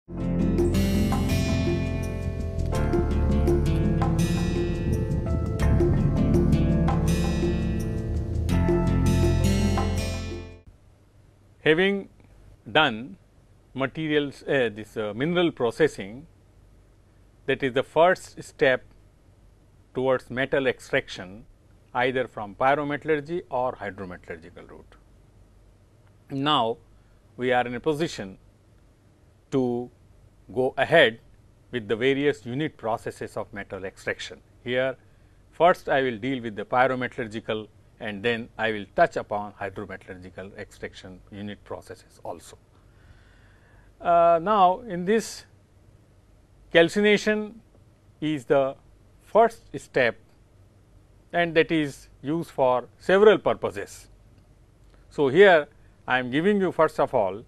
Having done materials mineral processing, that is the first step towards metal extraction either from pyrometallurgy or hydrometallurgical route. Now, we are in a position to go ahead with the various unit processes of metal extraction. Here first I will deal with the pyrometallurgical, and then I will touch upon hydrometallurgical extraction unit processes also. Now, in this, calcination is the first step, and that is used for several purposes. So, here I am giving you first of all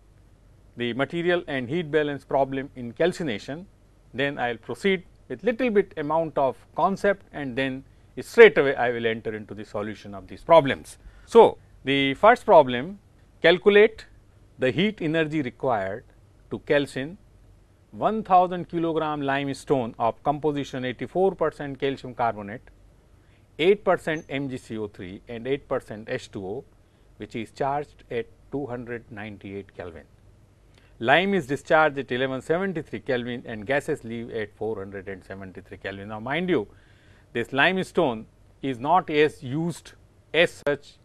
the material and heat balance problem in calcination, then I will proceed with little bit amount of concept, and then straight away I will enter into the solution of these problems. So, the first problem, calculate the heat energy required to calcine 1000 kilogram limestone of composition 84% calcium carbonate, 8% MgCO3 and 8% H2O, which is charged at 298 Kelvin. Lime is discharged at 1173 Kelvin and gases leave at 473 Kelvin. Now, mind you, this limestone is not as used as such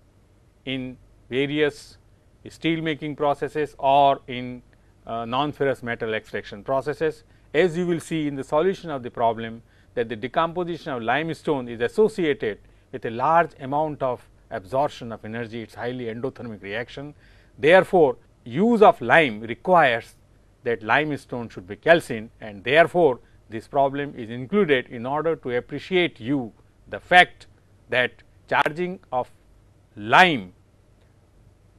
in various steel making processes or in non-ferrous metal extraction processes. As you will see in the solution of the problem, that the decomposition of limestone is associated with a large amount of absorption of energy. It is highly endothermic reaction. Therefore, use of lime requires that limestone should be calcined, and therefore, this problem is included in order to appreciate you the fact that charging of lime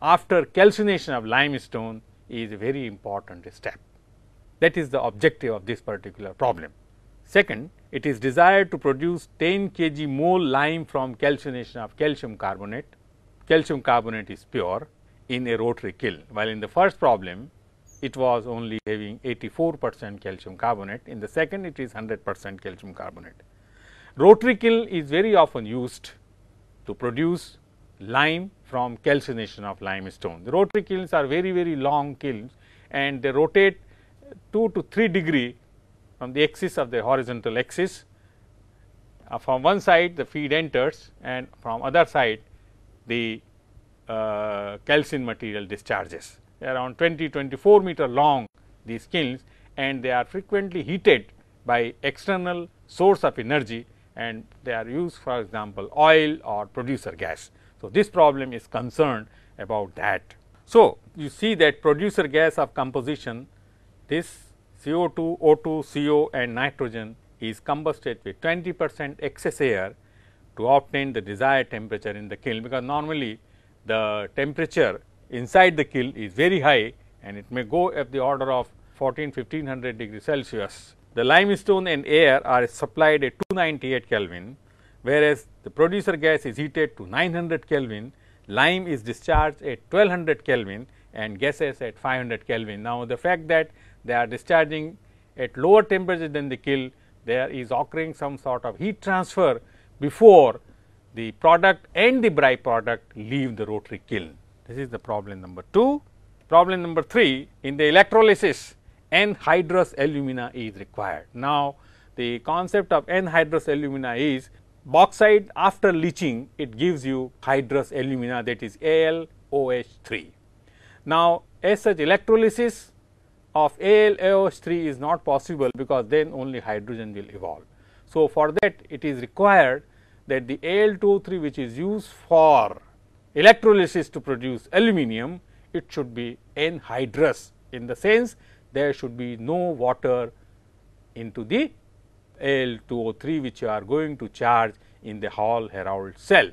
after calcination of limestone is a very important step. That is the objective of this particular problem. Second, it is desired to produce 10 kg mole lime from calcination of calcium carbonate. Calcium carbonate is pure in a rotary kiln, while in the first problem it was only having 84% calcium carbonate. In the second, it is 100% calcium carbonate. Rotary kiln is very often used to produce lime from calcination of limestone. The rotary kilns are very long kilns, and they rotate 2 to 3 degree from the axis of the horizontal axis. From one side the feed enters, and from other side the calcined material discharges. They are around 24 meter long, these kilns, and they are frequently heated by external source of energy, and they are used, for example, oil or producer gas. So, this problem is concerned about that. So, you see that producer gas of composition, this CO2, O2, CO and nitrogen is combusted with 20% excess air to obtain the desired temperature in the kiln, because normally the temperature inside the kiln is very high, and it may go at the order of 1500 degrees Celsius. The limestone and air are supplied at 298 Kelvin, whereas the producer gas is heated to 900 Kelvin, lime is discharged at 1200 Kelvin and gases at 500 Kelvin. Now, the fact that they are discharging at lower temperature than the kiln, there is occurring some sort of heat transfer before the product and the byproduct leave the rotary kiln. This is the problem number 2. Problem number 3, in the electrolysis, anhydrous alumina is required. Now, the concept of anhydrous alumina is bauxite after leaching, it gives you hydrous alumina, that is AlOH3. Now, as such electrolysis of AlOH3 is not possible, because then only hydrogen will evolve. So, for that it is required that the Al2O3 which is used for electrolysis to produce aluminum, it should be anhydrous, in the sense there should be no water into the Al2O3 which you are going to charge in the Hall-Héroult cell.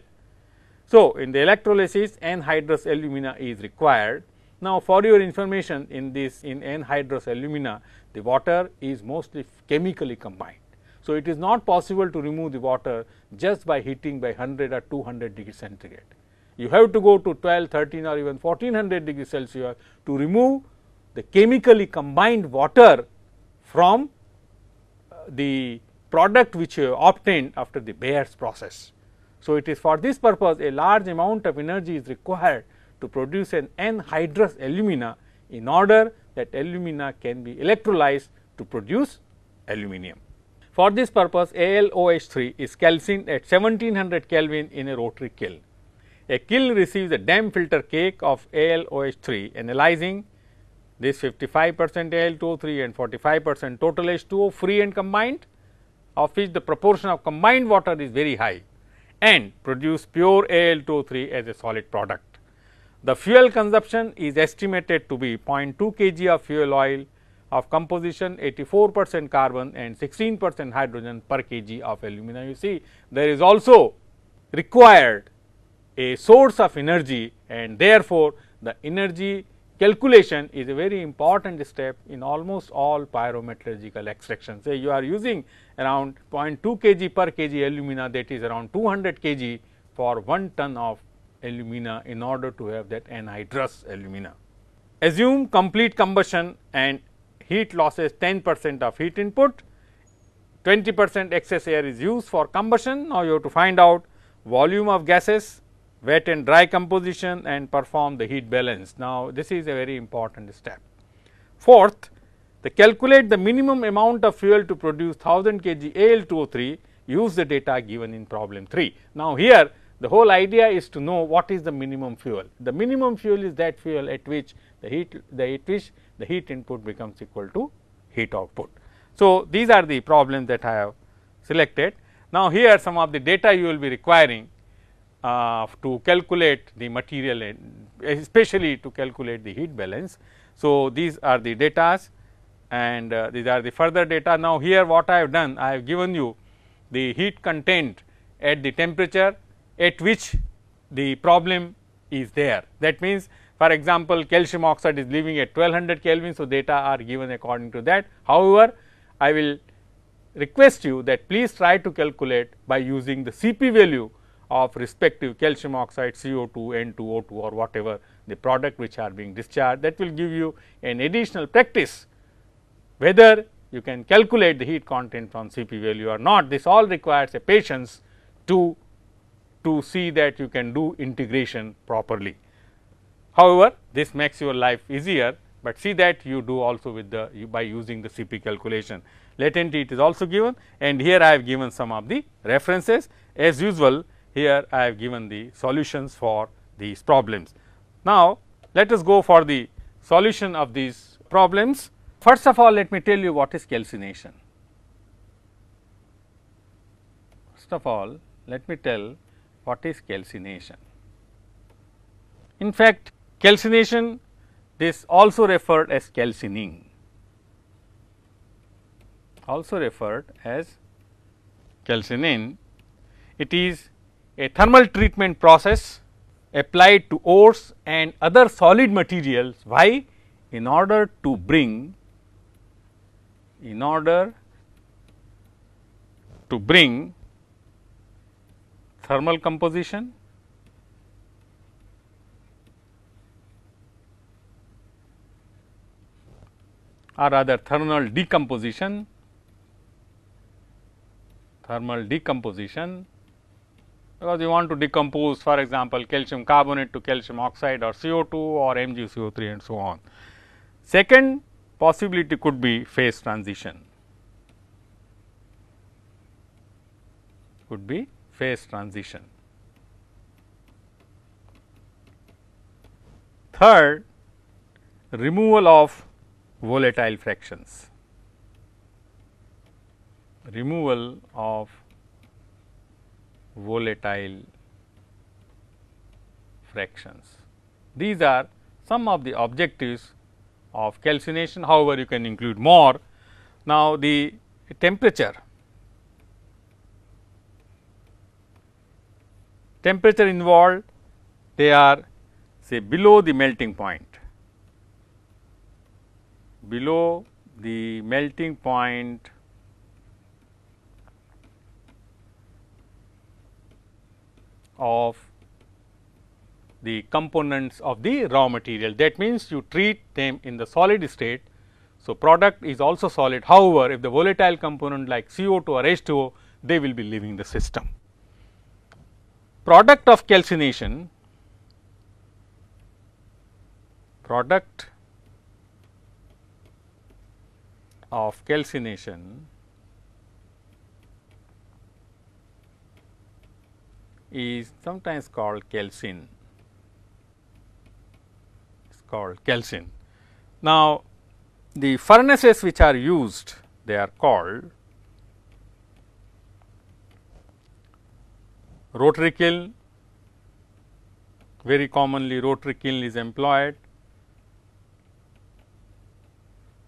So, in the electrolysis anhydrous alumina is required. Now, for your information, in anhydrous alumina, the water is mostly chemically combined. So, it is not possible to remove the water just by heating by 100 or 200 degrees centigrade. You have to go to 12, 13 or even 1400 degrees Celsius to remove the chemically combined water from the product which you have obtained after the Bayer's process. So, it is for this purpose a large amount of energy is required to produce an anhydrous alumina in order that alumina can be electrolyzed to produce aluminum. For this purpose AlOH3 is calcined at 1700 Kelvin in a rotary kiln. A kiln receives a dam filter cake of AlOH3 analyzing this 55% Al2O3 and 45% total H2O free and combined, of which the proportion of combined water is very high, and produce pure Al2O3 as a solid product. The fuel consumption is estimated to be 0.2 kg of fuel oil of composition 84% carbon and 16% hydrogen per kg of alumina. You see, there is also required a source of energy, and therefore, the energy calculation is a very important step in almost all pyrometallurgical extractions. Say you are using around 0.2 kg per kg alumina, that is around 200 kg for 1 ton of alumina in order to have that anhydrous alumina. Assume complete combustion and heat losses 10% of heat input, 20% excess air is used for combustion. Now, you have to find out volume of gases, wet and dry composition, and perform the heat balance. Now, this is a very important step. Fourth, calculate the minimum amount of fuel to produce 1000 kg Al2O3, use the data given in problem 3. Now, here the whole idea is to know what is the minimum fuel. The minimum fuel is that fuel at which the heat input becomes equal to heat output. So, these are the problems that I have selected. Now, here some of the data you will be requiring to calculate the material and especially to calculate the heat balance. So, these are the data and these are the further data. Now, here what I have done, I have given you the heat content at the temperature at which the problem is there. That means, for example, calcium oxide is living at 1200 Kelvin. So, data are given according to that. However, I will request you that please try to calculate by using the Cp value of respective calcium oxide, CO2, N2O2 or whatever the product which are being discharged. That will give you an additional practice whether you can calculate the heat content from Cp value or not. This all requires a patience to see that you can do integration properly. However, this makes your life easier, but see that you do also with by using the Cp calculation. Latent heat is also given, and here I have given some of the references. As usual, here I have given the solutions for these problems. Now, let us go for the solution of these problems. First of all, let me tell you what is calcination. First of all, let me tell what is calcination. In fact, calcination, this also referred as calcining, also referred as calcining. It is a thermal treatment process applied to ores and other solid materials. Why? In order to bring thermal composition, or rather thermal decomposition, because you want to decompose, for example, calcium carbonate to calcium oxide or CO2 or MgCO3 and so on. Second possibility could be phase transition, Third, removal of volatile fractions, These are some of the objectives of calcination. However, you can include more. Now, the temperature involved, they are say below the melting point, of the components of the raw material. That means, you treat them in the solid state. So, product is also solid. However, if the volatile component like CO2 or H2O, they will be leaving the system. Product of calcination, product of calcination is sometimes called calcin. It is called calcin. Now, the furnaces which are used, they are called rotary kiln. Very commonly rotary kiln is employed.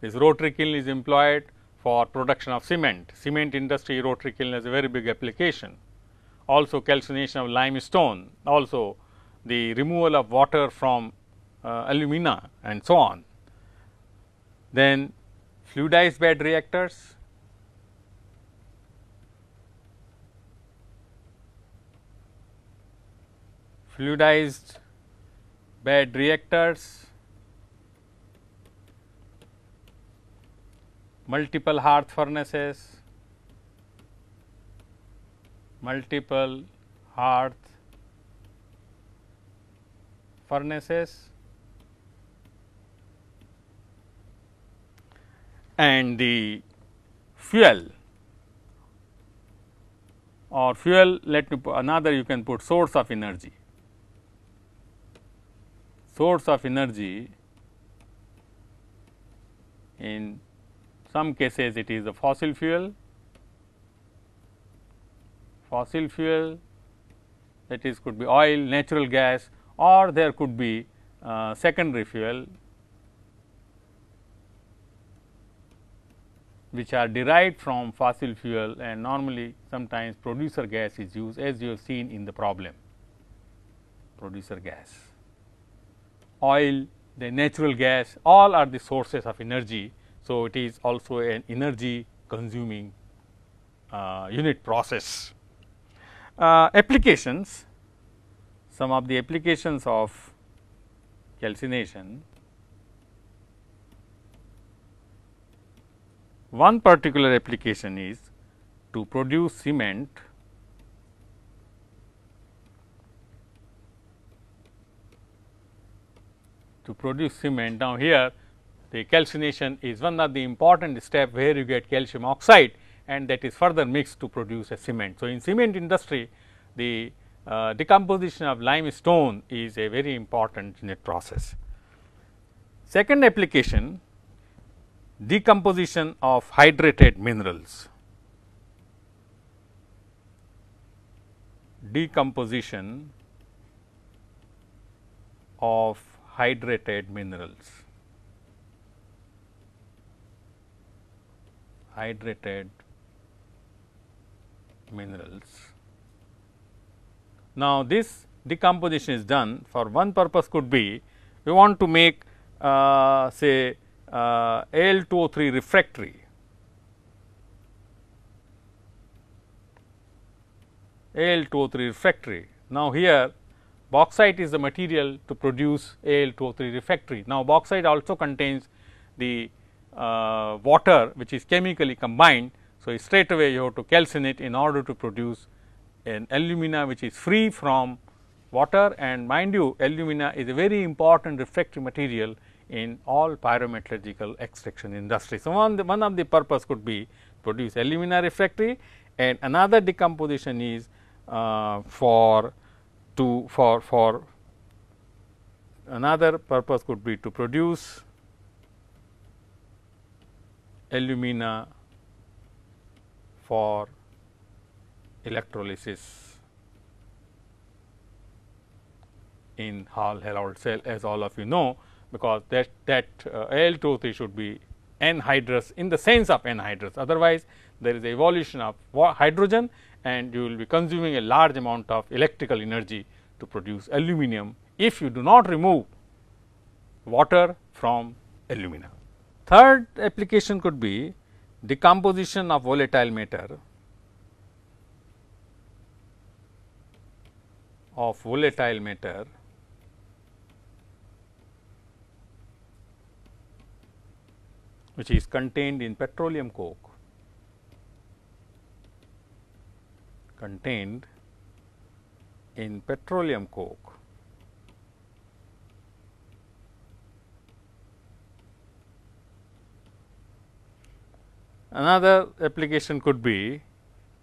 This rotary kiln is employed for production of cement. Cement industry rotary kiln has a very big application. Also calcination of limestone, also the removal of water from alumina and so on. Then fluidized bed reactors, fluidized bed reactors, multiple hearth furnaces, multiple hearth furnaces, and the fuel or fuel, let me put another, you can put source of energy. Source of energy, in some cases it is a fossil fuel, that is could be oil, natural gas, or there could be secondary fuel which are derived from fossil fuel, and normally sometimes producer gas is used, as you have seen in the problem, producer gas. Oil, the natural gas, all are the sources of energy. So, it is also an energy consuming unit process. Applications, some of the applications of calcination. One particular application is to produce cement Now, here the calcination is one of the important step where you get calcium oxide, and that is further mixed to produce a cement. So, in cement industry, the decomposition of limestone is a very important unit process. Second application, decomposition of hydrated minerals. Decomposition of hydrated minerals. Hydrated minerals. Now, this decomposition is done for one purpose, could be we want to make say Al2O3 refractory. Al2O3 refractory. Now, here bauxite is the material to produce Al2O3 refractory. Now, bauxite also contains the water which is chemically combined. So, straight away you have to calcine it in order to produce an alumina which is free from water, and mind you, alumina is a very important refractory material in all pyrometallurgical extraction industry. So, one of the purpose could be produce alumina refractory, and another decomposition is for another purpose could be to produce alumina for electrolysis in Hall-Héroult cell, as all of you know, because that Al2O3 should be anhydrous in the sense of anhydrous. Otherwise, there is a evolution of hydrogen, and you will be consuming a large amount of electrical energy to produce aluminum if you do not remove water from alumina. Third application could be decomposition of volatile matter, which is contained in petroleum coke, contained in petroleum coke, another application could be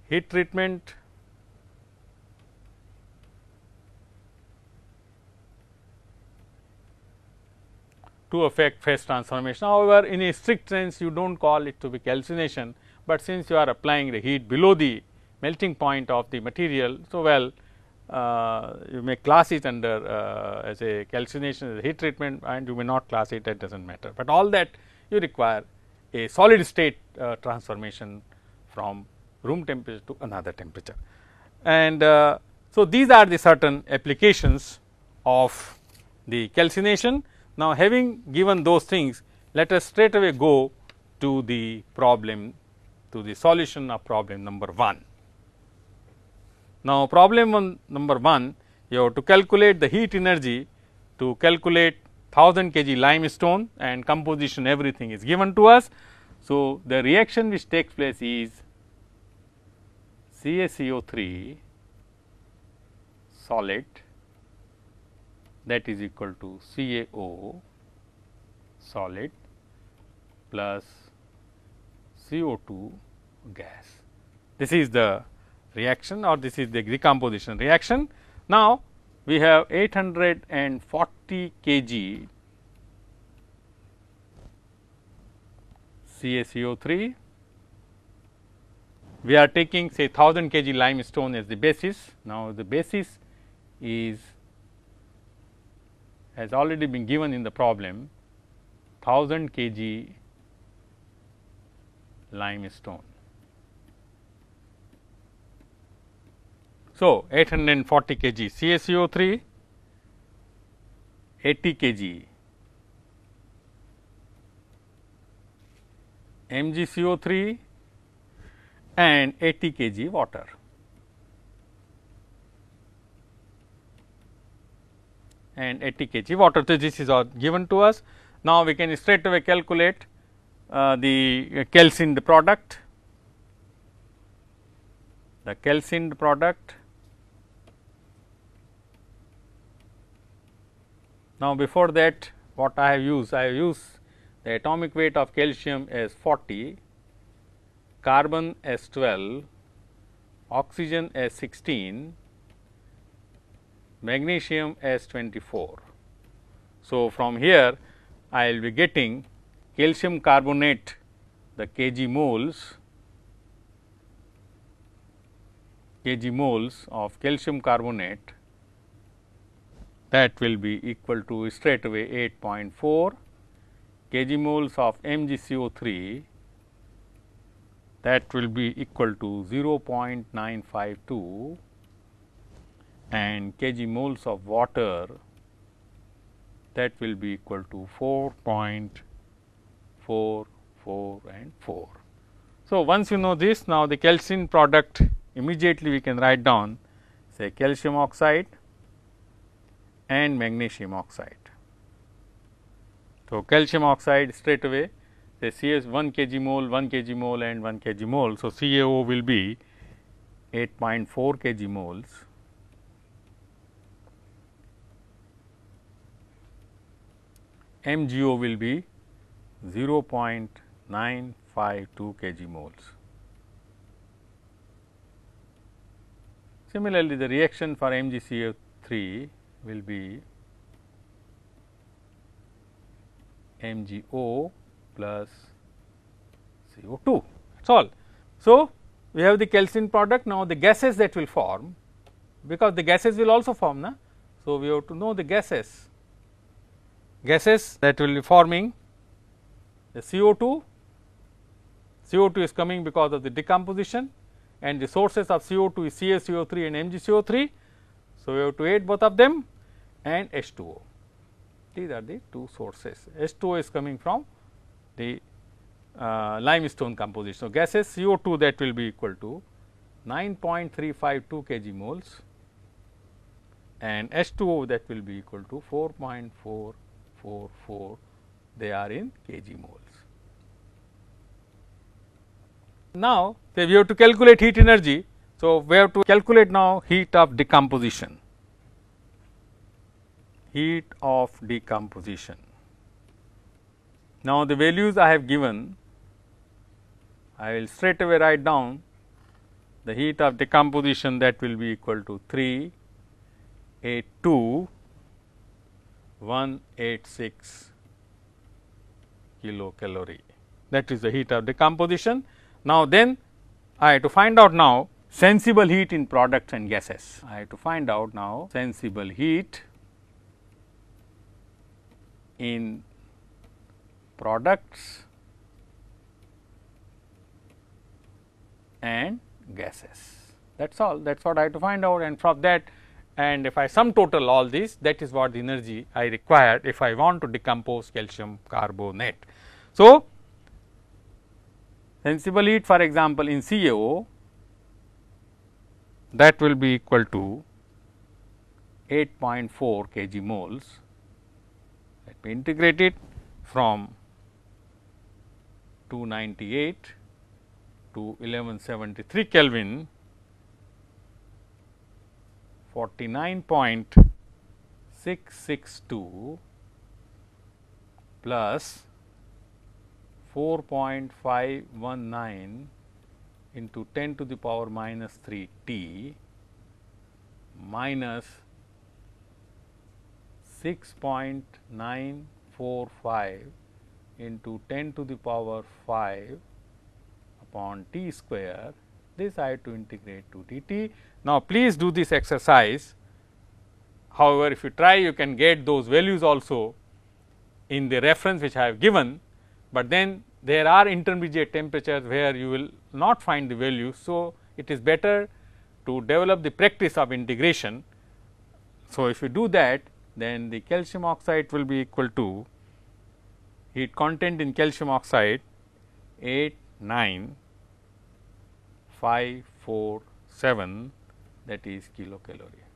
heat treatment to affect phase transformation. However, in a strict sense you do not call it to be calcination, but since you are applying the heat below the melting point of the material. So, well you may class it under as a calcination, as a heat treatment, and you may not class it, that does not matter, but all that you require a solid state transformation from room temperature to another temperature. And so, these are the certain applications of the calcination. Now, having given those things, let us straight away go to the problem, to the solution of problem number 1. Now, problem number 1, you have to calculate the heat energy to calculate 1000 kg limestone, and composition everything is given to us. So, the reaction which takes place is CaCO3 solid, that is equal to CaO solid plus CO2 gas. This is the reaction, or this is the decomposition reaction. Now, we have 840 kg CaCO3. We are taking say 1000 kg limestone as the basis. Now, the basis is has already been given in the problem, 1000 kg limestone. So, 840 kg CaCO3, 80 kg MgCO3 and 80 kg water. And 80 kg water. So, this is all given to us. Now, we can straight away calculate the calcined product. The calcined product. Now, before that, what I have used? I have used the atomic weight of calcium as 40, carbon as 12, oxygen as 16, magnesium as 24. So, from here I will be getting calcium carbonate, the kg moles of calcium carbonate, that will be equal to straight away 8.4 kg moles of MgCO3, that will be equal to 0.952, and kg moles of water, that will be equal to 4.44 and 4. So, once you know this, now the calcined product immediately we can write down say calcium oxide and magnesium oxide. So, calcium oxide straight away say CS 1 kg mole, 1 kg mole and 1 kg mole. So, CaO will be 8.4 kg moles, MgO will be 0.952 kg moles. Similarly, the reaction for MgCO3 will be MgO plus CO2, that is all. So, we have the calcined product. Now, the gases that will form, because the gases will also form, na? So, we have to know the gases that will be forming the CO2. CO2 is coming because of the decomposition, and the sources of CO2 is CaCO3 and MgCO3. So, we have to add both of them, and H2O. These are the two sources. H2O is coming from the limestone composition. So, gases CO2 that will be equal to 9.352 kg moles, and H2O that will be equal to 4.444, they are in kg moles. now say we have to calculate heat energy. So, we have to calculate now heat of decomposition, heat of decomposition. Now, the values I have given, I will straight away write down the heat of decomposition, that will be equal to 382,186 kilocalorie. That is the heat of decomposition. Now, then I have to find out now sensible heat in products and gases. I have to find out now sensible heat in products and gases. That is all, that is what I have to find out, and from that, and if I sum total all this, that is what the energy I require if I want to decompose calcium carbonate. So, sensible heat for example, in CaO, that will be equal to 8.4 kg moles. Let me integrate it from 298 to 1173 Kelvin, 49.662 plus 4.519 into 10 to the power minus 3 T minus 6.945 into 10 to the power 5 upon T square. This I have to integrate to dt. Now, please do this exercise. However, if you try, you can get those values also in the reference which I have given, but then there are intermediate temperatures where you will not find the values. So, it is better to develop the practice of integration. So, if you do that, then the calcium oxide will be equal to heat content in calcium oxide 89547, that is kilocalorie.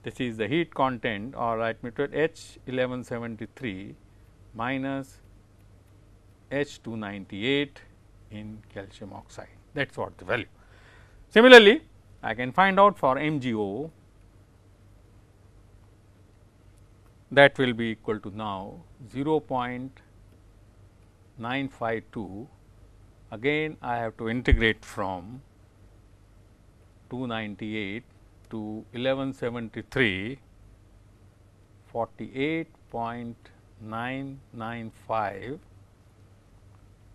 This is the heat content, or write me to H 1173 minus H 298 in calcium oxide. That is what the value. Similarly, I can find out for MgO, that will be equal to now 0.952. Again I have to integrate from 298 to 1173, 48.995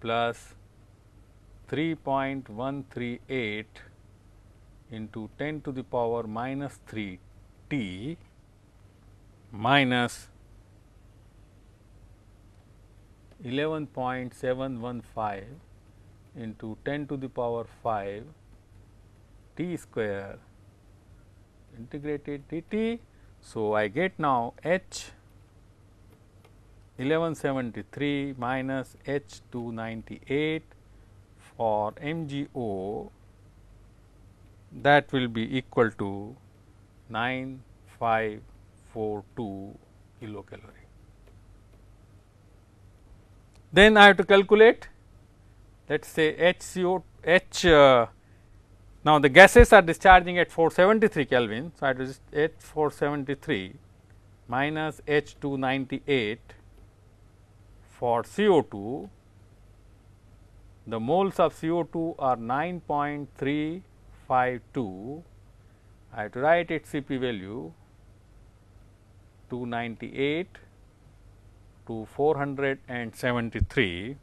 plus 3.138 into 10 to the power minus 3 T minus 11.715 into 10 to the power 5 T square integrated dt. So, I get now H 1173 minus H 298 for MgO, that will be equal to 9542 kilocalorie. Then I have to calculate, let us say now the gases are discharging at 473 Kelvin. So, I have to just H 473 minus H 298 for CO2. The moles of CO2 are 9.352. I have to write its Cp value 298 to 473,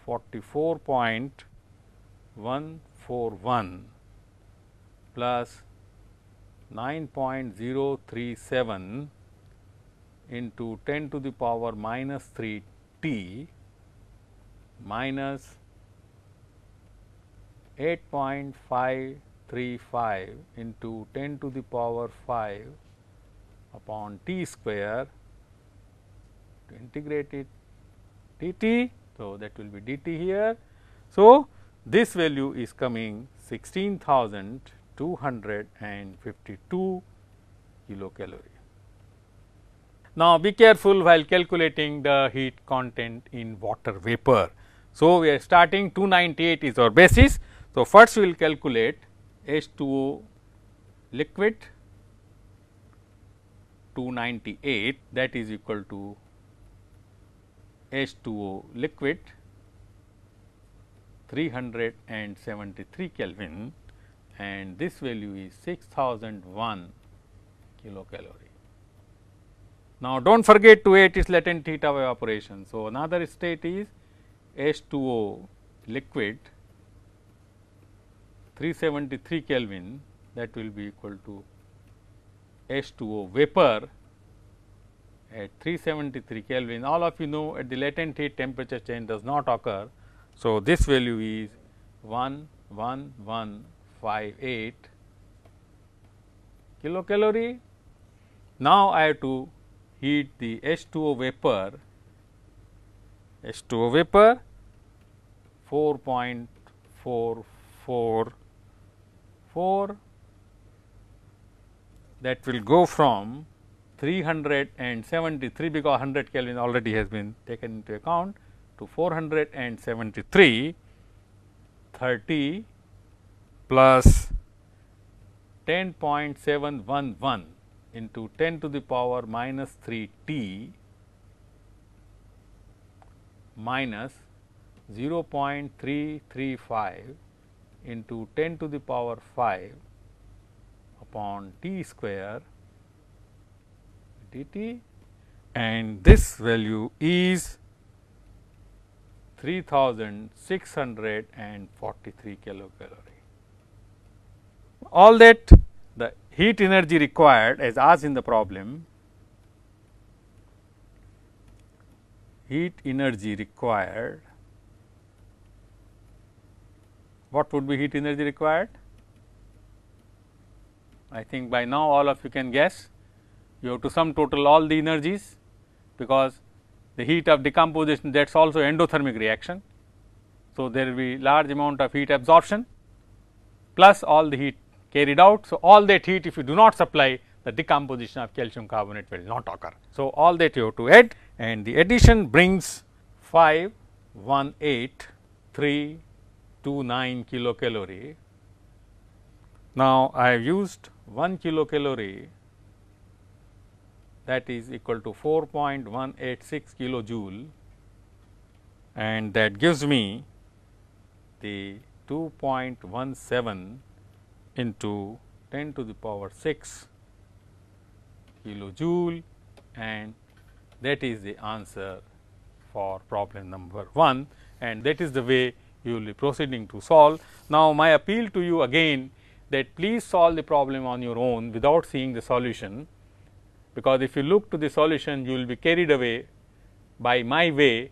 44.141 plus 9.037 into 10 to the power minus 3 T minus 8.535 into 10 to the power 5 upon T square to integrate it dt. So, that will be dt here. So, this value is coming 16,252 kilocalorie. Now, be careful while calculating the heat content in water vapor. So, we are starting 298 is our basis. So, first we will calculate H2O liquid 298, that is equal to H2O liquid 373 Kelvin, and this value is 6001 kilocalorie. Now, do not forget to add its latent heat of evaporation. So, another state is H2O liquid 373 Kelvin, that will be equal to H2O vapor at 373 Kelvin. All of you know at the latent heat temperature change does not occur. So, this value is 11158 kilocalorie. Now, I have to heat the H2O vapor 4.444, that will go from 373, because 100 Kelvin already has been taken into account, to 473, 30 plus 10.711 into 10 to the power minus 3 T minus 0.335 into 10 to the power 5 upon T square dt, and this value is 3643 kilocalorie. All that the heat energy required as asked in the problem, heat energy required, what would be heat energy required? I think by now all of you can guess. You have to sum total all the energies, because the heat of decomposition, that is also endothermic reaction. So, there will be large amount of heat absorption plus all the heat carried out. So, all that heat, if you do not supply, the decomposition of calcium carbonate will not occur. So, all that you have to add, and the addition brings 518,329 kilocalorie. Now, I have used 1 kilocalorie, that is equal to 4.186 kilojoule, and that gives me the 2.17 into 10 to the power 6 kilojoule, and that is the answer for problem number 1, and that is the way you will be proceeding to solve. Now, my appeal to you again, that please solve the problem on your own without seeing the solution, because if you look to the solution, you will be carried away by my way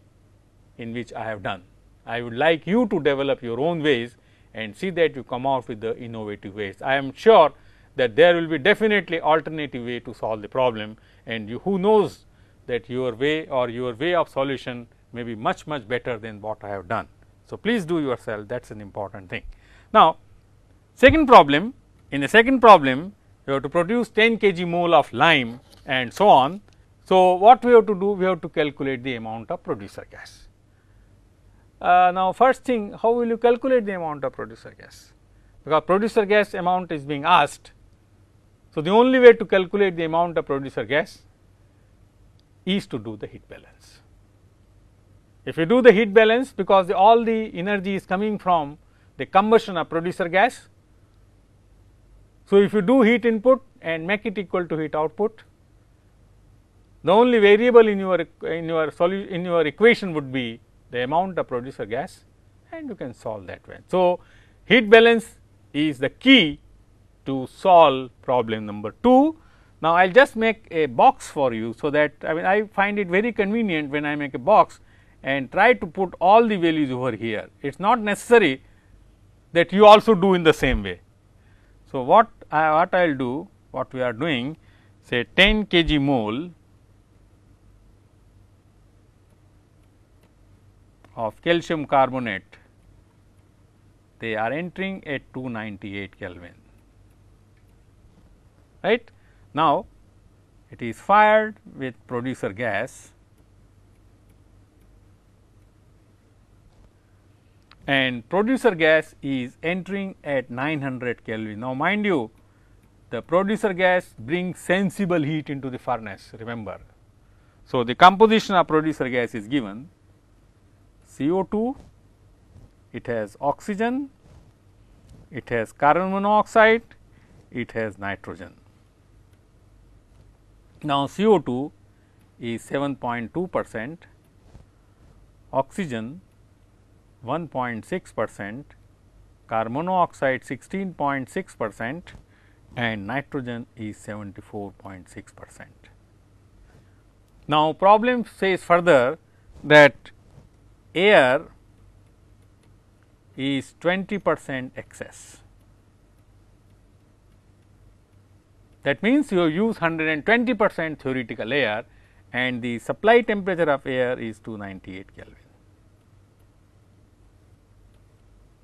in which I have done. I would like you to develop your own ways and see that you come out with the innovative ways. I am sure that there will be definitely alternative way to solve the problem, and you, who knows that your way or your way of solution may be much better than what I have done. So, please do yourself, that is an important thing. Now, second problem, in the second problem you have to produce 10 kg mole of lime and so on. So, what we have to do? We have to calculate the amount of producer gas. Now, first thing, how will you calculate the amount of producer gas? Because producer gas amount is being asked. So, the only way to calculate the amount of producer gas is to do the heat balance. If you do the heat balance, because all the energy is coming from the combustion of producer gas. So, if you do heat input and make it equal to heat output, the only variable in your equation would be the amount of producer gas, and you can solve that way. So, heat balance is the key to solve problem number 2. Now, I will just make a box for you, so that I find it very convenient when I make a box and try to put all the values over here. It is not necessary that you also do in the same way. So, what I will do, what we are doing, say 10 kg mole of calcium carbonate, they are entering at 298 Kelvin, right. Now, it is fired with producer gas and producer gas is entering at 900 Kelvin. Now, mind you, the producer gas brings sensible heat into the furnace, remember. So, the composition of producer gas is given CO2, it has oxygen, it has carbon monoxide, it has nitrogen. Now, CO2 is 7.2%, oxygen 1.6%, carbon monoxide 16.6% and nitrogen is 74.6%. Now, problem says further that air is 20% excess. That means, you use 120% theoretical air and the supply temperature of air is 298 Kelvin.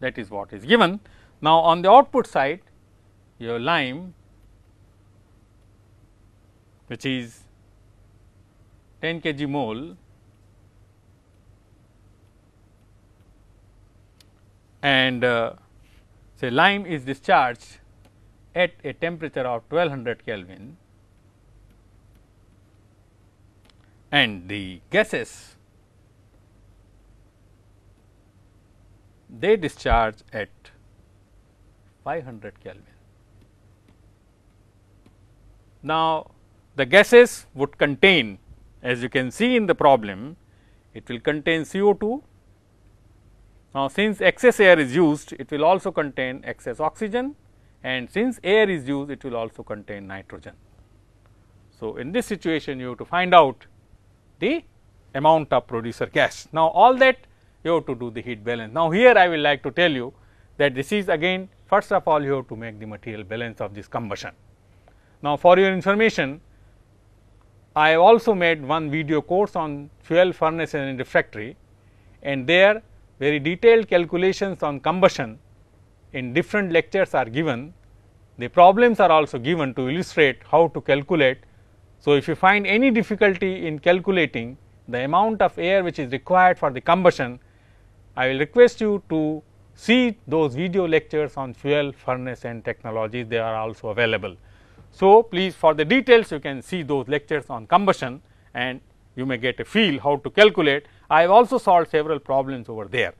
That is what is given. Now, on the output side, your lime, which is 10 kg mole, and say lime is discharged at a temperature of 1200 Kelvin, and the gases they discharge at 500 Kelvin. Now, the gases would contain, as you can see in the problem, it will contain CO2. Now, since excess air is used, it will also contain excess oxygen, and since air is used, it will also contain nitrogen. So, in this situation, you have to find out the amount of producer gas. Now, all that you have to do the heat balance. Now, here I will like to tell you that this is again, first of all, you have to make the material balance of this combustion. Now, for your information, I have also made one video course on fuel furnace and refractory, and there very detailed calculations on combustion in different lectures are given. The problems are also given to illustrate how to calculate. So, if you find any difficulty in calculating the amount of air which is required for the combustion, I will request you to see those video lectures on fuel furnace and technologies, they are also available. So, please, for the details you can see those lectures on combustion and you may get a feel how to calculate. I have also solved several problems over there.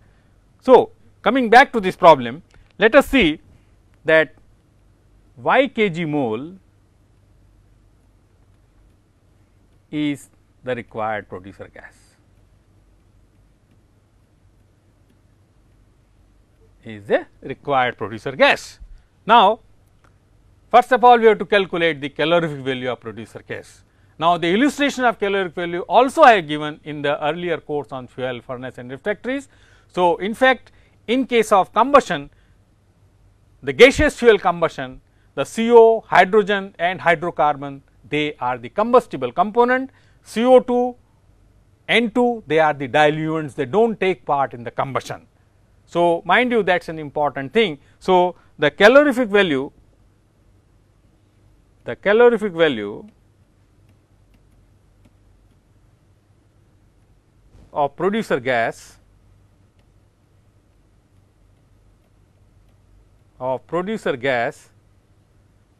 So, coming back to this problem, let us see that y kg mole is the required producer gas. Is the required producer gas. Now, first of all, we have to calculate the calorific value of producer gas. Now, the illustration of calorific value also I have given in the earlier course on fuel furnace and refractories. So, in fact, in case of combustion, the gaseous fuel combustion, the CO, hydrogen and hydrocarbon, they are the combustible component, CO2, N2, they are the diluents, they do not take part in the combustion. So, mind you, that is an important thing. So, the calorific value of producer gas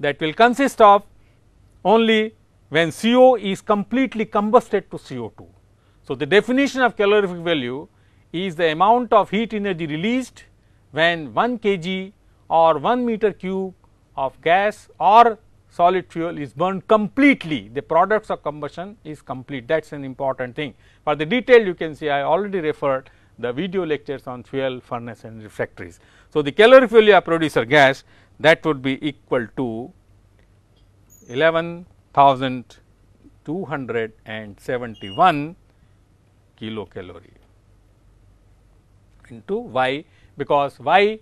that will consist of only when CO is completely combusted to CO2. So, the definition of calorific value is the amount of heat energy released when 1 kg or 1 meter cube of gas or solid fuel is burned completely, the products of combustion is complete, that is an important thing. For the detail you can see I already referred the video lectures on fuel, furnace and refractories. So, the calorific value of producer gas that would be equal to 11,271 kilocalorie into Y, because Y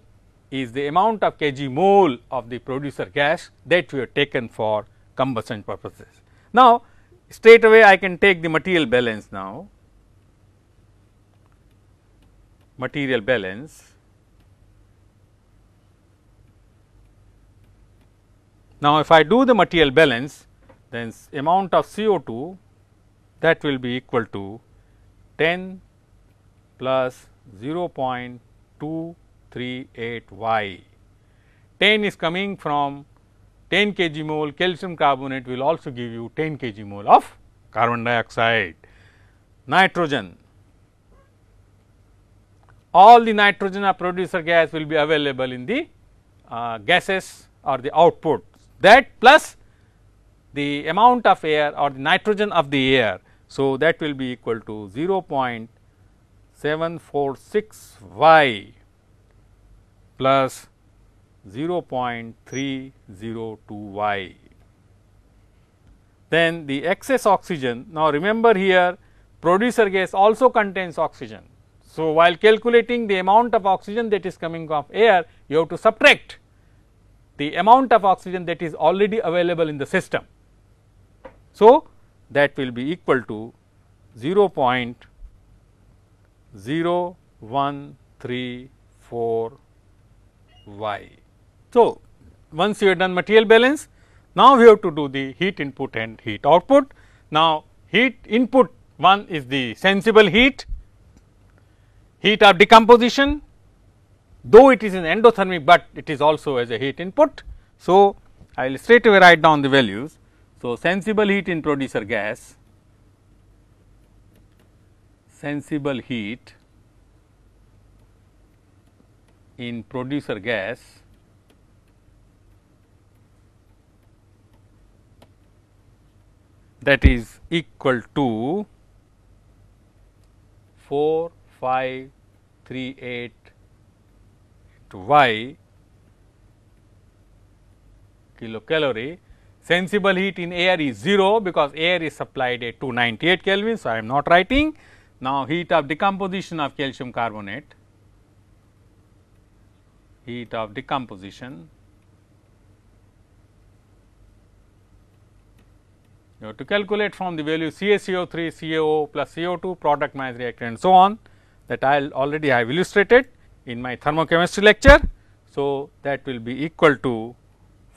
is the amount of kg mole of the producer gas that we have taken for combustion purposes. Now, straight away I can take the material balance now. Material balance. Now, if I do the material balance, then amount of CO2 that will be equal to 10 plus 0.0 238 Y. 10 is coming from 10 kg mole calcium carbonate will also give you 10 kg mole of carbon dioxide. Nitrogen, all the nitrogen or producer gas will be available in the gases or the output, that plus the amount of air or the nitrogen of the air. So, that will be equal to 0.746 Y plus 0.302 Y. Then the excess oxygen, now remember here producer gas also contains oxygen. So, while calculating the amount of oxygen that is coming of air, you have to subtract the amount of oxygen that is already available in the system. So, that will be equal to 0.0134 Y. So, once you have done material balance, now we have to do the heat input and heat output. Now, heat input, one is the sensible heat, heat of decomposition, though it is in endothermic, but it is also as a heat input. So, I will straight away write down the values. So, sensible heat in producer gas, sensible heat in producer gas that is equal to 4538 to Y kilocalorie. Sensible heat in air is 0 because air is supplied at 298 Kelvin. So, I am not writing. Now, heat of decomposition of calcium carbonate, heat of decomposition, you have to calculate from the value CaCO3, CaO plus CO2 product mass reactant and so on, that I already have illustrated in my thermochemistry lecture. So, that will be equal to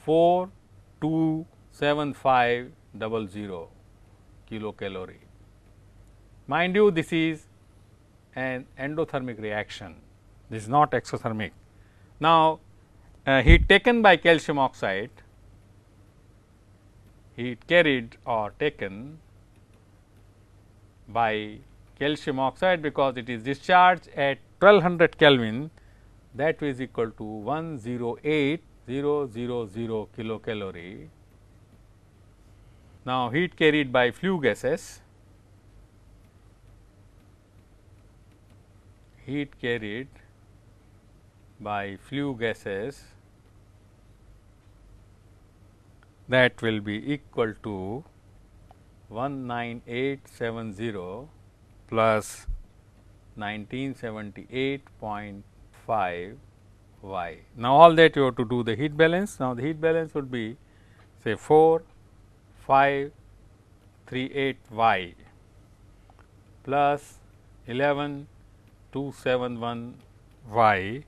4,275,00 kilocalorie. Mind you, this is an endothermic reaction, this is not exothermic. Now, heat taken by calcium oxide, heat carried or taken by calcium oxide, because it is discharged at 1200 Kelvin, that is equal to 108,000 kilocalorie. Now, heat carried by flue gases, heat carried by flue gases, that will be equal to 19870 plus 1978.5 Y. Now, all that you have to do the heat balance. Now, the heat balance would be say 4538 Y plus 11271 Y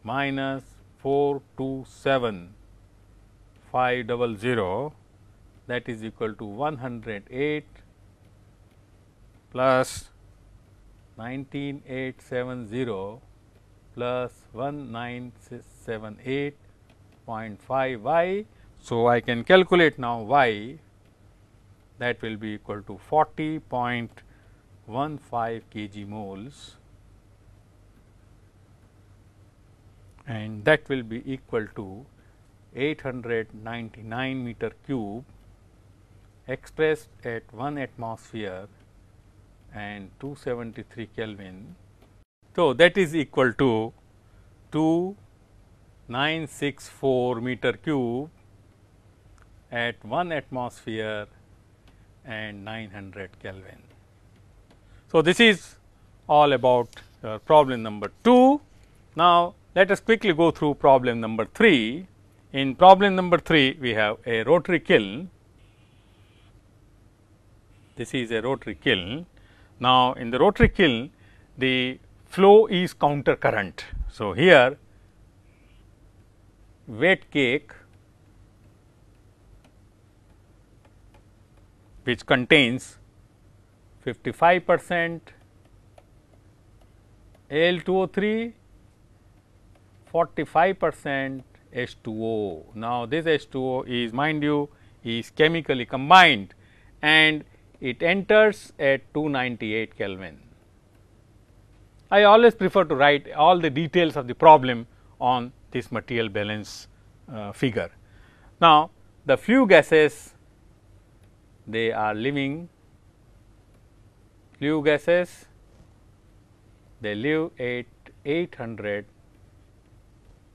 minus 427,500, that is equal to 108 plus 19870 plus 1978.5 Y. So, I can calculate now Y, that will be equal to 40.15 kg moles, and that will be equal to 899 meter cube expressed at 1 atmosphere and 273 Kelvin. So, that is equal to 2964 meter cube at 1 atmosphere and 900 Kelvin. So, this is all about problem number 2. Now, let us quickly go through problem number 3. In problem number 3, we have a rotary kiln. This is a rotary kiln. Now, in the rotary kiln, the flow is counter current. So, here wet cake, which contains 55% Al2O3 45% H2O. Now, this H2O is, mind you, is chemically combined and it enters at 298 Kelvin. I always prefer to write all the details of the problem on this material balance figure. Now, the flue gases, they are living, flue gases, they live at 800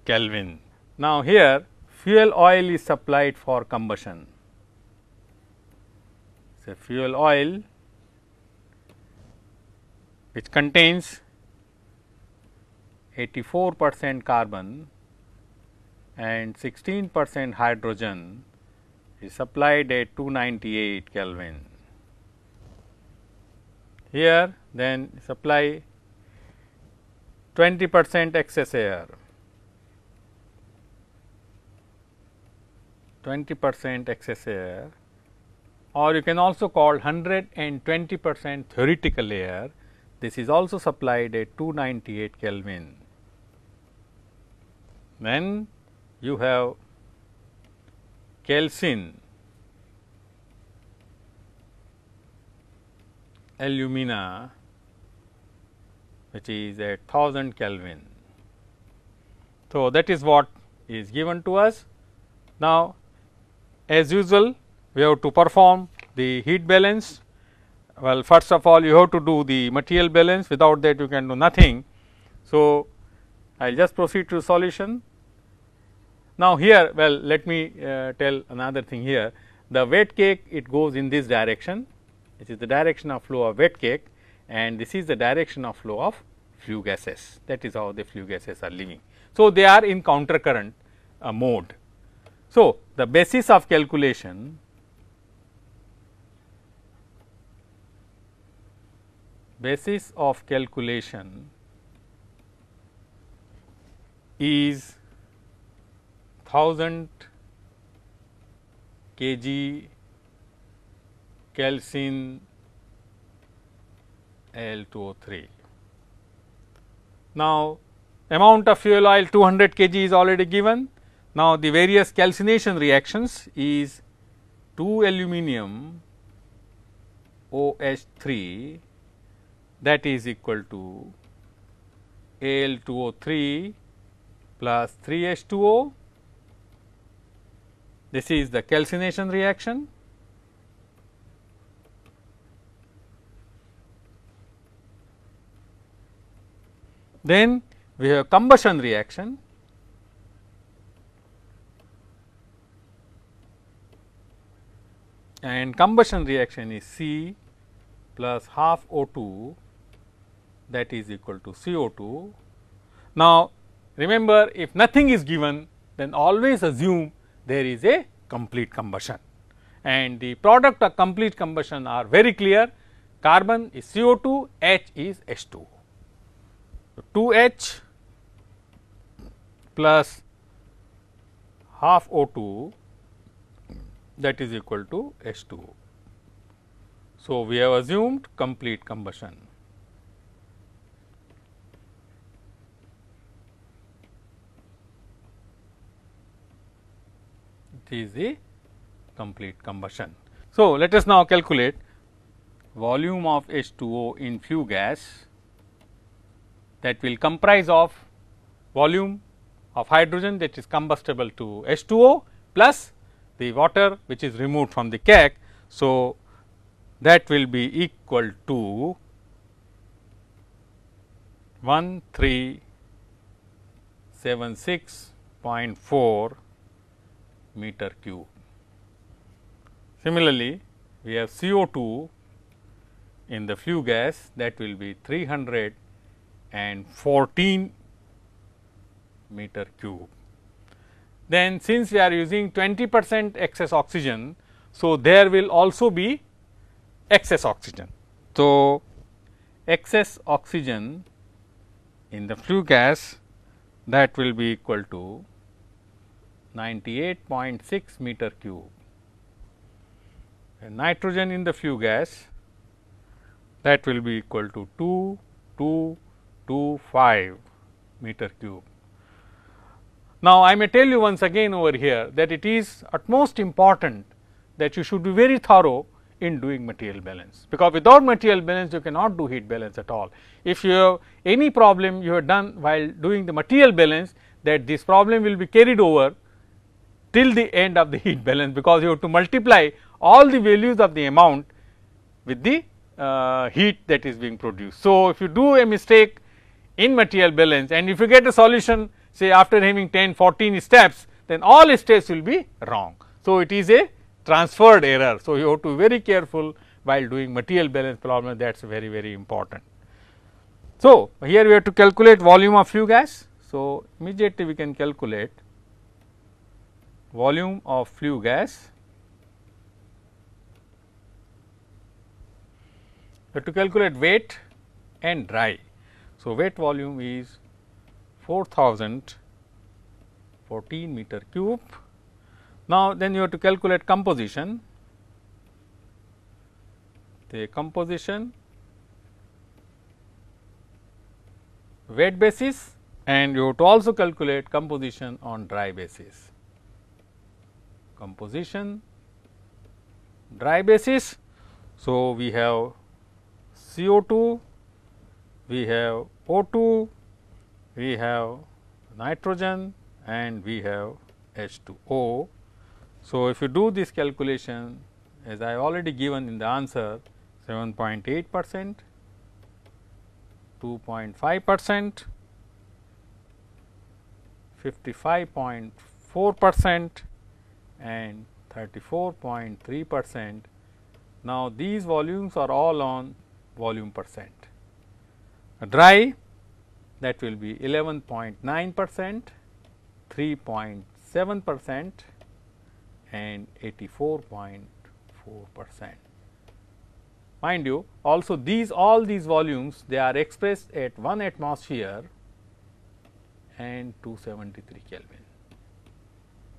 Kelvin. Now, here fuel oil is supplied for combustion. So, fuel oil which contains 84% carbon and 16% hydrogen is supplied at 298 Kelvin. Here then supply 20% excess air, 20% excess air, or you can also call 120% theoretical air. This is also supplied at 298 Kelvin. Then you have calcine, alumina, which is at 1000 Kelvin. So, that is what is given to us. Now, as usual, we have to perform the heat balance. Well, first of all, you have to do the material balance, without that you can do nothing. So, I will just proceed to solution. Now, here, well, let me tell another thing here. The wet cake, it goes in this direction, which is the direction of flow of wet cake, and this is the direction of flow of flue gases. That is how the flue gases are living. So, they are in counter current mode. So, the basis of calculation is 1000 kg calcine Al2O3. Now, amount of fuel oil 200 kg is already given. Now, the various calcination reactions is 2 aluminum OH3, that is equal to Al2O3 plus 3H2O. This is the calcination reaction. Then we have combustion reaction. And combustion reaction is C plus half O2, that is equal to CO2. Now, remember, if nothing is given, then always assume there is a complete combustion, and the product of complete combustion are very clear. Carbon is CO2, H is H2. So, 2H plus half O2, that is equal to H2O. So, we have assumed complete combustion. It is the complete combustion. So, let us now calculate volume of H2O in flue gas, that will comprise of volume of hydrogen, that is combustible to H2O, plus the water which is removed from the cake. So, that will be equal to 1376.4 meter cube. Similarly, we have CO2 in the flue gas, that will be 314 meter cube. Then, since we are using 20% excess oxygen, so there will also be excess oxygen. So, excess oxygen in the flue gas, that will be equal to 98.6 meter cube, and nitrogen in the flue gas, that will be equal to 2225 meter cube. Now, I may tell you once again over here that it is utmost important that you should be very thorough in doing material balance, because without material balance you cannot do heat balance at all. If you have any problem you have done while doing the material balance, that this problem will be carried over till the end of the heat balance, because you have to multiply all the values of the amount with the heat that is being produced. So, if you do a mistake in material balance and if you get a solution say after having 10-14 steps, then all steps will be wrong. So, it is a transferred error. So, you have to be very careful while doing material balance problem, that is very important. So, here we have to calculate volume of flue gas. So, immediately we can calculate volume of flue gas. We have to calculate wet and dry. So, wet volume is 4014 meter cube. Now, then you have to calculate composition. The composition wet basis, and you have to also calculate composition on dry basis. Composition dry basis. So, we have CO2, we have O2, we have nitrogen, and we have H2O. So, if you do this calculation, as I already given in the answer, 7.8%, 2.5%, 55.4% and 34.3%. Now, these volumes are all on volume percent. Dry, that will be 11.9%, 3.7% and 84.4%. Mind you, also all these volumes, they are expressed at 1 atmosphere and 273 Kelvin,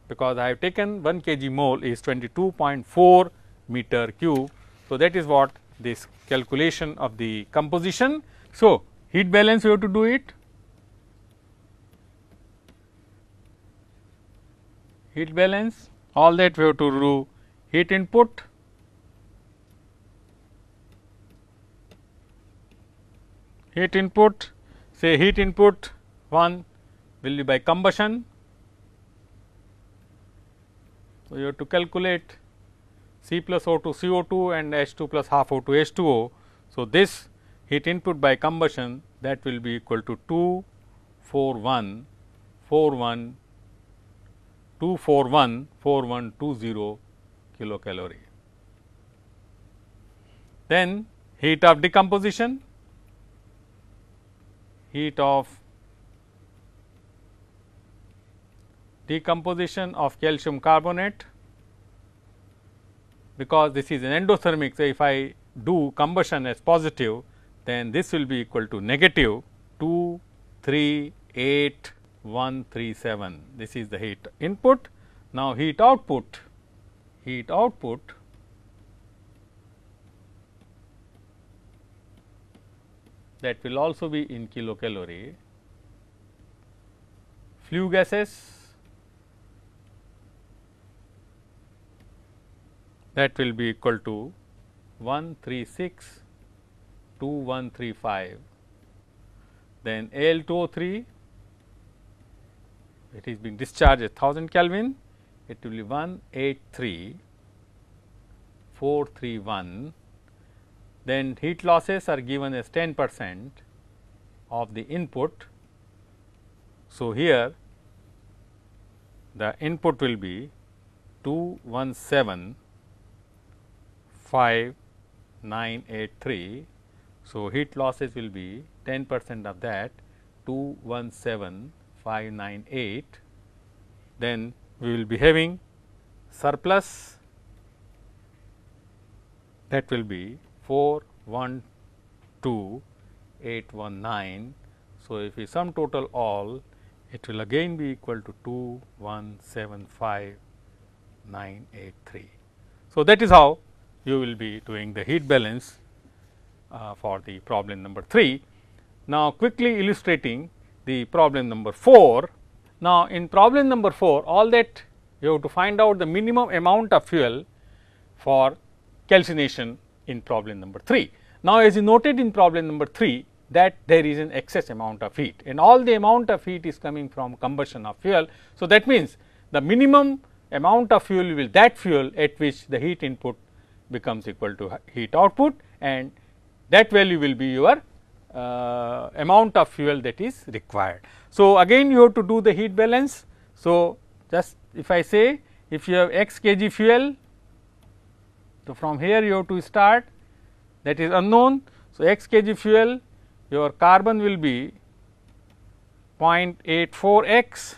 because I have taken 1 kg mole is 22.4 meter cube. So, that is what this calculation of the composition. So, heat balance we have to do it. Heat balance, all that we have to do. Heat input, say heat input 1 will be by combustion. So, you have to calculate C plus O2 CO2 and H2 plus half O2 H2O. So, this heat input by combustion, that will be equal to 241,41,241,4120 kilocalorie. Then heat of decomposition, heat of decomposition of calcium carbonate, because this is an endothermic. So, if I do combustion as positive, then this will be equal to negative 238,137. This is the heat input. Now, heat output, that will also be in kilocalorie. Flue gases, that will be equal to 136,2135. Then Al2O3, it is being discharged at 1000 Kelvin, it will be 183,431. Then heat losses are given as 10% of the input. So, here the input will be 217,593. So, heat losses will be 10% of that, 217,598. Then we will be having surplus, that will be 412,819. So, if we sum total all, it will again be equal to 2175983. So, that is how you will be doing the heat balance for the problem number 3. Now, quickly illustrating the problem number 4. Now, in problem number 4, all that you have to find out the minimum amount of fuel for calcination in problem number 3. Now, as you noted in problem number 3 that there is an excess amount of heat and all the amount of heat is coming from combustion of fuel. So, that means the minimum amount of fuel will that fuel at which the heat input becomes equal to heat output, and that value will be your amount of fuel that is required. So, again you have to do the heat balance. So, just if I say if you have x kg fuel, so from here you have to start, that is unknown. So, x kg fuel, your carbon will be 0.84 x,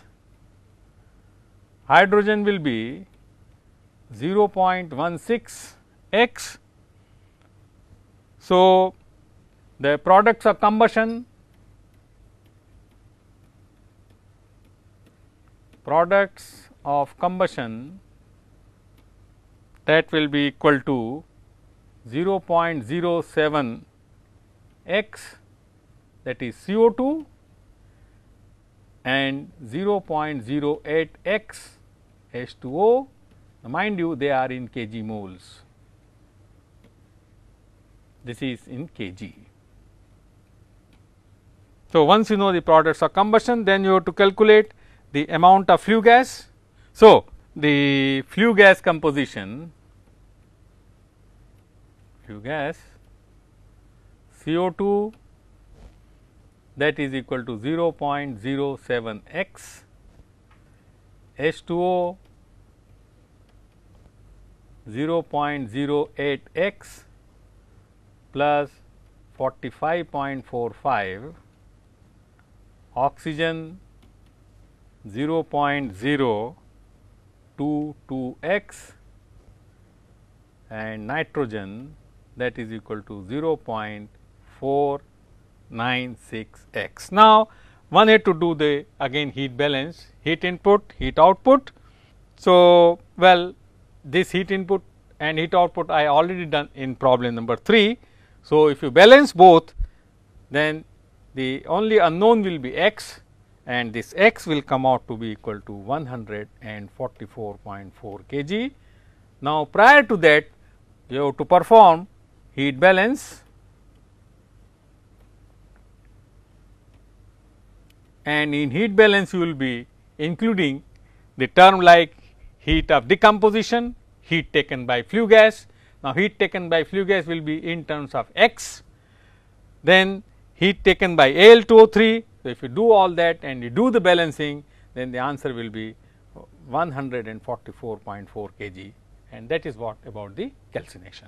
hydrogen will be 0.16 x. So, the products of combustion, that will be equal to 0.07 x, that is CO2, and 0.08 x H2O. Now, mind you, they are in kg moles. This is in kg. So, once you know the products of combustion, then you have to calculate the amount of flue gas. So, the flue gas composition, flue gas CO2, that is equal to 0.07 x, H2O 0.08 x plus 45.45, oxygen 0.022 x, and nitrogen, that is equal to 0.496 x. Now, one had to do the again heat balance, heat input, heat output. So, well, this heat input and heat output I already done in problem number 3. So, if you balance both, then the only unknown will be x, and this x will come out to be equal to 144.4 kg. Now, prior to that you have to perform heat balance, and in heat balance you will be including the term like heat of decomposition, heat taken by flue gas. Now, heat taken by flue gas will be in terms of x, then heat taken by Al2O3. So, if you do all that and you do the balancing, then the answer will be 144.4 kg, and that is what about the calcination.